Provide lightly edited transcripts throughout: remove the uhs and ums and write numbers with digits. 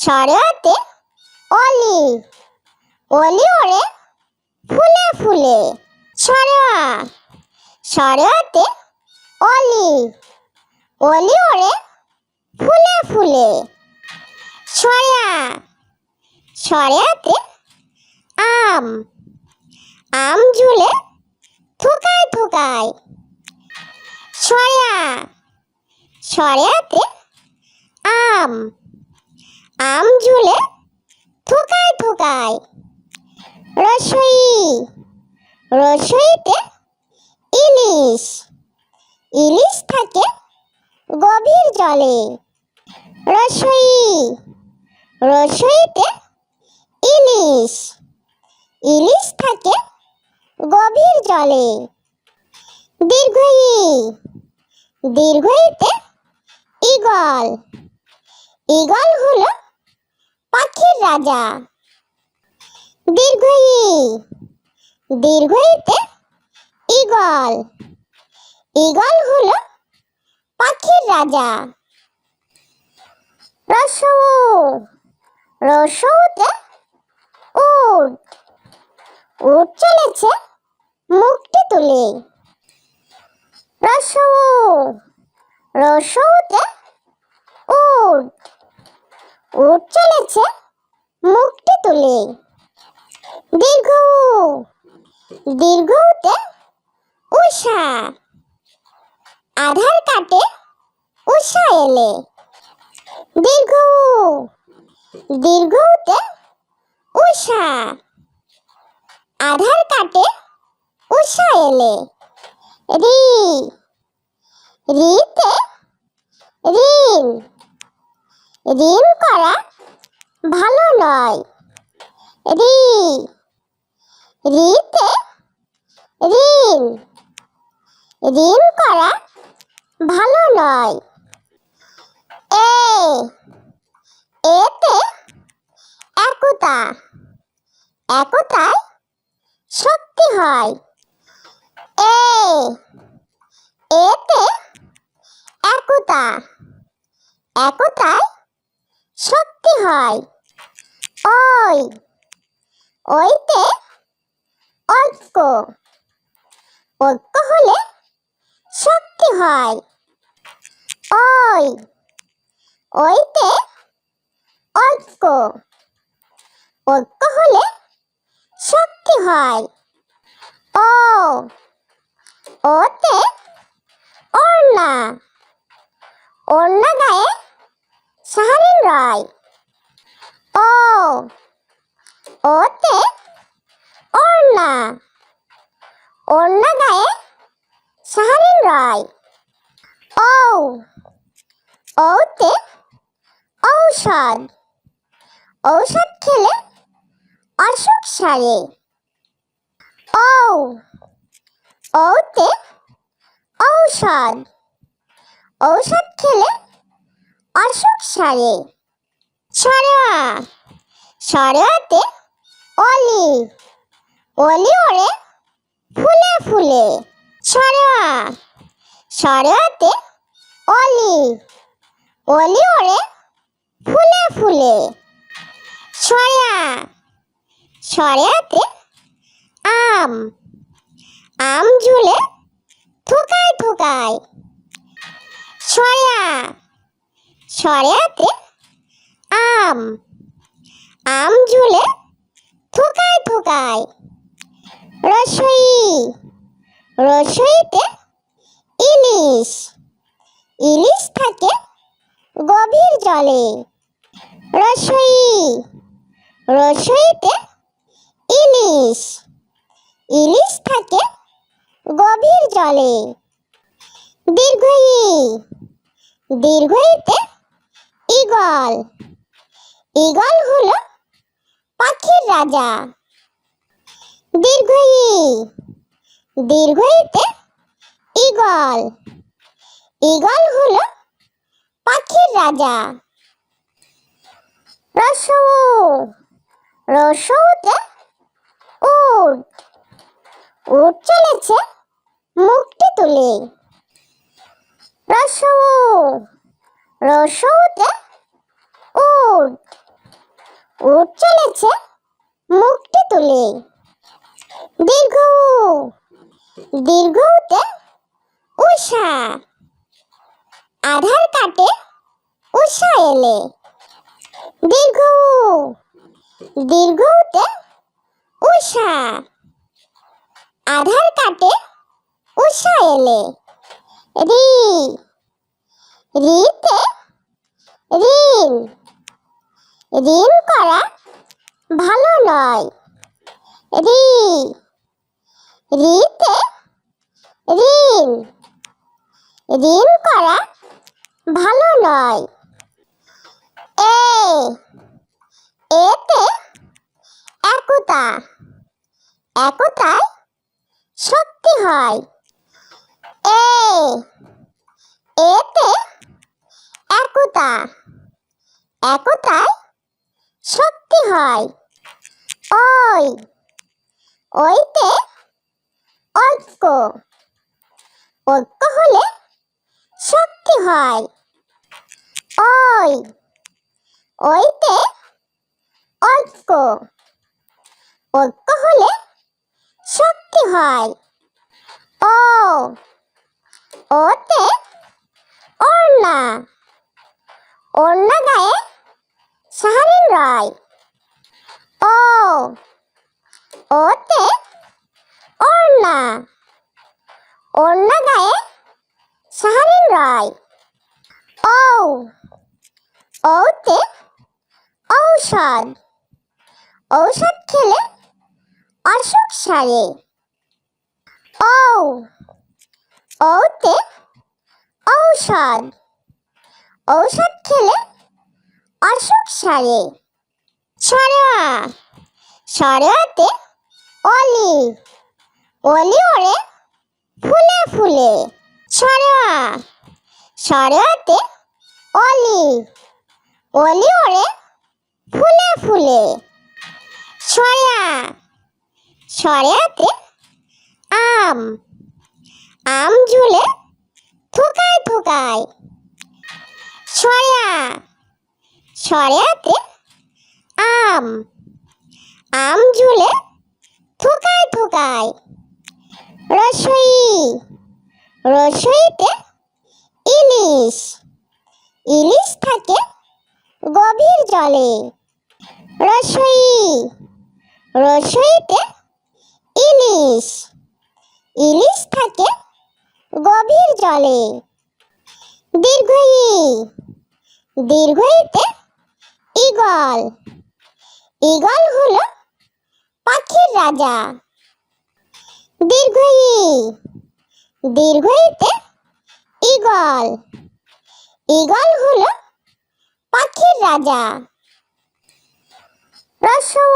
সরেয়াতে অলি, অলি ওড়ে ফুলে ফুলে। সরেয়া, সরেয়াতে অলি, অলি ওড়ে ফুলে ফুলে। সরেয়া, সরেয়াতে আম, আম ঝুলে থোকায় থোকায়। সরেয়া, সরেয়াতে আম, আম ঝুলে থোকায় থোকায়। রসই, রসইতে ইলিশ, ইলিশ থাকে গভীর জলে। রসই, রসইতে ইলিশ, ইলিশ থাকে গভীর জলে। দীর্ঘই, দীর্ঘইতে ঈগল, ঈগল হলো পাখির রাজা। দীর্ঘই, দীর্ঘইতে ঈগল, ঈগল হলো পাখির রাজা। রসৌ, রসৌতে উট, উট চলেছে মুখটি তুলে। রসৌ, রসৌতে উট, উট চলেছে মুখটি তুলে। দীর্ঘ, দীর্ঘতে উষা, আধার কাটে উষা এলে। দীর্ঘ, দীর্ঘতে উষা, আধার কাটে উষা এলে। রি, রিতে ঋণ, ঋণ করা ভালো নয়। রি, রিতে ঋণ, ঋণ করা ভালো নয়। এ, এতে একতা, একতায় শক্তি হয়। এ, এতে একতা, একতায় শক্তি হয়। ওই, ওইতে ঐক্য, ঐক্য হলে শক্তি হয়। ওই, ওইতে ঐক্য, ঐক্য হলে শক্তি হয়। ও, ওতে ওড়না, ওড়না গায়ে শাহরিন রয়। ও, ওতে ওড়না, ওড়না গায়ে শাহরিন রয়। ও, ওতে ঔষধ, ঔষধ খেলে অসুখ সারে। ও, ওতে ঔষধ, ঔষধ খেলে অসুখ সারে। সরেয়া, সরেয়াতে অলি, অলি ওড়ে ফুলে ফুলে। সরেয়া, সরেয়াতে অলি, অলি ওড়ে ফুলে ফুলে। সরেয়া, সরেয়াতে আম, আম ঝুলে থোকায় থোকায়। সরেয়া, সরেয়াতে আম, আম ঝুলে থোকায় থোকায়। রসই, রসইতে ইলিশ, ইলিশ থাকে গভীর জলে। রসই, রসইতে ইলিশ, ইলিশ থাকে গভীর জলে। দীর্ঘই, দীর্ঘইতে ঈগল, ঈগল হলো পাখির রাজা। দীর্ঘই, দীর্ঘইতে ঈগল, ঈগল হলো পাখির রাজা। রসৌ, রসৌতে উট, উট চলেছে মুখটি তুলে। রসৌ, রসৌতে উট, উট চলেছে মুখটি তুলে। দীর্ঘ উ, দীর্ঘ উতে উষা, আধার কাটে উষা এলে। দীর্ঘ উ, দীর্ঘ উতে উষা, আধার কাটে উষা এলে। রি, রিতে ঋণ, ঋণ করা ভালো নয়। রি, রিতে ঋণ, ঋণ করা ভালো নয়। এ, এতে একতা, একতায় শক্তি হয়। এ, এতে একতা, একতায় শক্তি হয়। ওই, ওইতে ঐক্য, ঐক্য হলে শক্তি হয়। ওই, ওইতে ঐক্য, ঐক্য হলে শক্তি হয়। ও, ওতে ওড়না, ওড়না গায়ে শাহারিন রয়। ও, ওতে ওড়না, ওড়না গায়ে শাহারিন রয়। ও, ওতে ঔষধ, ঔষধ খেলে অসুখ সারে। ও, ওতে ঔষধ, ঔষধ খেলে অসুখ সারে। সরেয়া, সরেয়াতে অলি, অলি ওড়ে ফুলে ফুলে। সরেয়া, সরেয়াতে অলি, অলি ওড়ে ফুলে ফুলে। সরেয়া, সরেয়াতে আম, আম ঝুলে থোকায় থোকায়। সরেয়া, সরেয়াতে আম, আম ঝুলে থোকায় থোকায়। রসই, রসইতে ইলিশ, ইলিশ থাকে গভীর জলে। রসই, রসইতে ইলিশ, ইলিশ থাকে গভীর জলে। দীর্ঘই, দীর্ঘইতে ঈগল, ঈগল হলো পাখির রাজা। দীর্ঘই, দীর্ঘইতে ঈগল, ঈগল হলো পাখির রাজা। রসৌ,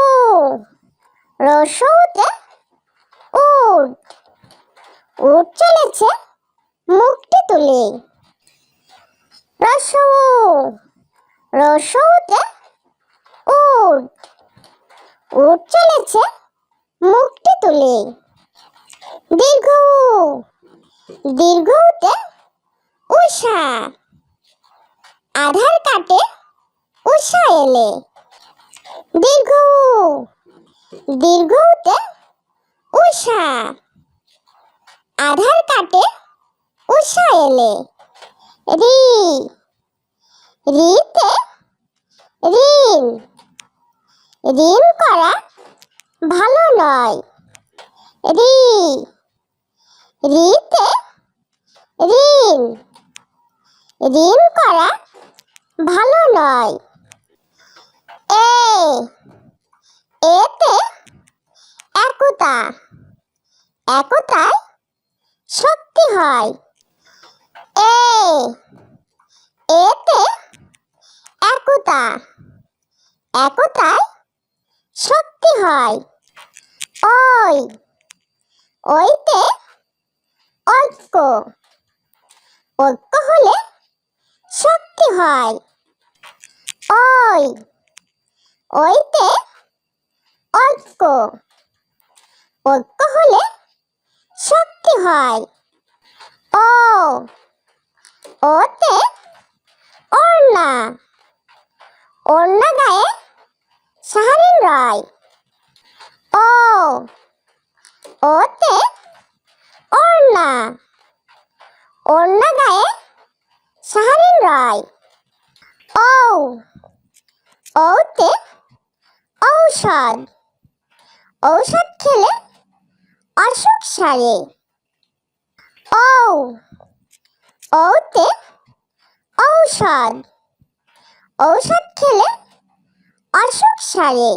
রসৌতে উট, উট চলেছে মুখটি তুলে। রসৌ, রসৌতে উট, উট চলেছে মুখটি তুলে। দীর্ঘ উ, দীর্ঘ উতে উষা, আধার কাটে উষা এলে। দীর্ঘ উ, দীর্ঘ উতে উষা, আধার কাটে উষা এলে। রি, রিতে ঋণ, ঋণ করা ভালো নয়। রি, রিতে ঋণ, ঋণ করা ভালো নয়। এ, এতে একতা, একতায় শক্তি হয়। এ, এতে একতা, একতায় শক্তি হয়। ওই, ওইতে ঐক্য, ঐক্য হলে শক্তি হয়। ওই, ওইতে ঐক্য, ঐক্য হলে শক্তি হয়। ও, ওতে ওড়না, ওড়না গায়ে সাহারিন রয়। ও, ওতে ওড়না, ওড়না গায়ে সাহারিন রয়। ঔ, ওতে ঔষধ, ঔষধ খেলে অসুখ সারে। ঔ, ওতে ঔষধ, ঔষধ খেলে অসুখ সারে।